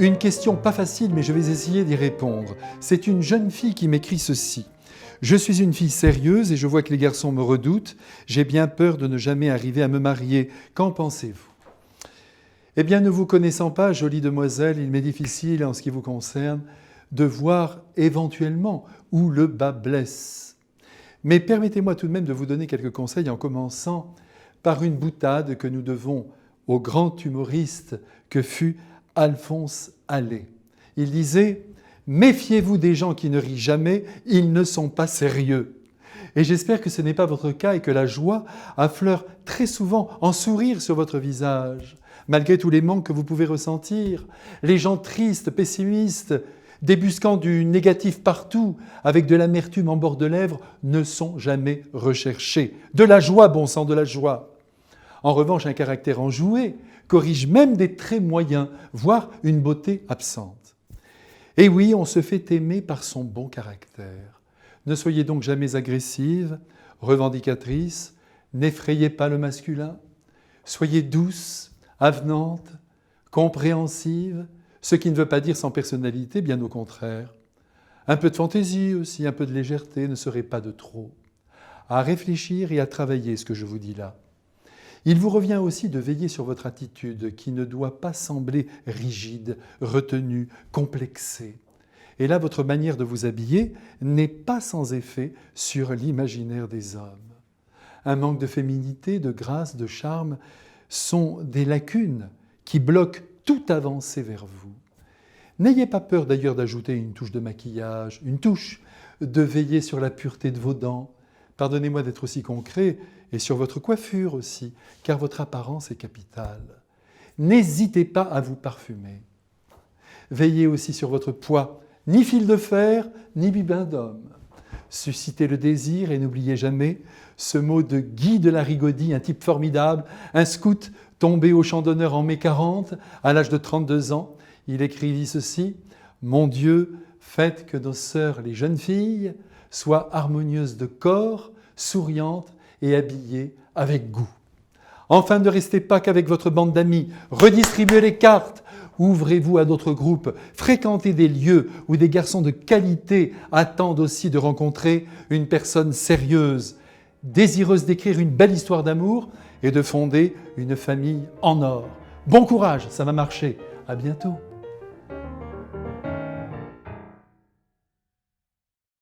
Une question pas facile, mais je vais essayer d'y répondre. C'est une jeune fille qui m'écrit ceci. Je suis une fille sérieuse et je vois que les garçons me redoutent. J'ai bien peur de ne jamais arriver à me marier. Qu'en pensez-vous ? Eh bien, ne vous connaissant pas, jolie demoiselle, il m'est difficile, en ce qui vous concerne, de voir éventuellement où le bas blesse. Mais permettez-moi tout de même de vous donner quelques conseils en commençant par une boutade que nous devons au grand humoriste que fut Alphonse Allais. Il disait « Méfiez-vous des gens qui ne rient jamais, ils ne sont pas sérieux ». Et j'espère que ce n'est pas votre cas et que la joie affleure très souvent en sourire sur votre visage, malgré tous les manques que vous pouvez ressentir. Les gens tristes, pessimistes, débusquant du négatif partout, avec de l'amertume en bord de lèvres, ne sont jamais recherchés. De la joie, bon sang, de la joie. En revanche, un caractère enjoué corrige même des traits moyens, voire une beauté absente. Et oui, on se fait aimer par son bon caractère. Ne soyez donc jamais agressive, revendicatrice, n'effrayez pas le masculin. Soyez douce, avenante, compréhensive, ce qui ne veut pas dire sans personnalité, bien au contraire. Un peu de fantaisie aussi, un peu de légèreté ne serait pas de trop. À réfléchir et à travailler ce que je vous dis là. Il vous revient aussi de veiller sur votre attitude qui ne doit pas sembler rigide, retenue, complexée. Et là, votre manière de vous habiller n'est pas sans effet sur l'imaginaire des hommes. Un manque de féminité, de grâce, de charme sont des lacunes qui bloquent toute avancée vers vous. N'ayez pas peur d'ailleurs d'ajouter une touche de maquillage, une touche, de veiller sur la pureté de vos dents. Pardonnez-moi d'être aussi concret, et sur votre coiffure aussi, car votre apparence est capitale. N'hésitez pas à vous parfumer. Veillez aussi sur votre poids, ni fil de fer, ni bibin d'homme. Suscitez le désir et n'oubliez jamais ce mot de Guy de la Rigaudie, un type formidable, un scout tombé au champ d'honneur en mai 40, à l'âge de 32 ans. Il écrivit ceci « Mon Dieu, faites que nos sœurs, les jeunes filles, soient harmonieuses de corps, souriantes et habillées avec goût. » Enfin, ne restez pas qu'avec votre bande d'amis, redistribuez les cartes, ouvrez-vous à d'autres groupes, fréquentez des lieux où des garçons de qualité attendent aussi de rencontrer une personne sérieuse, désireuse d'écrire une belle histoire d'amour et de fonder une famille en or. Bon courage, ça va marcher. À bientôt.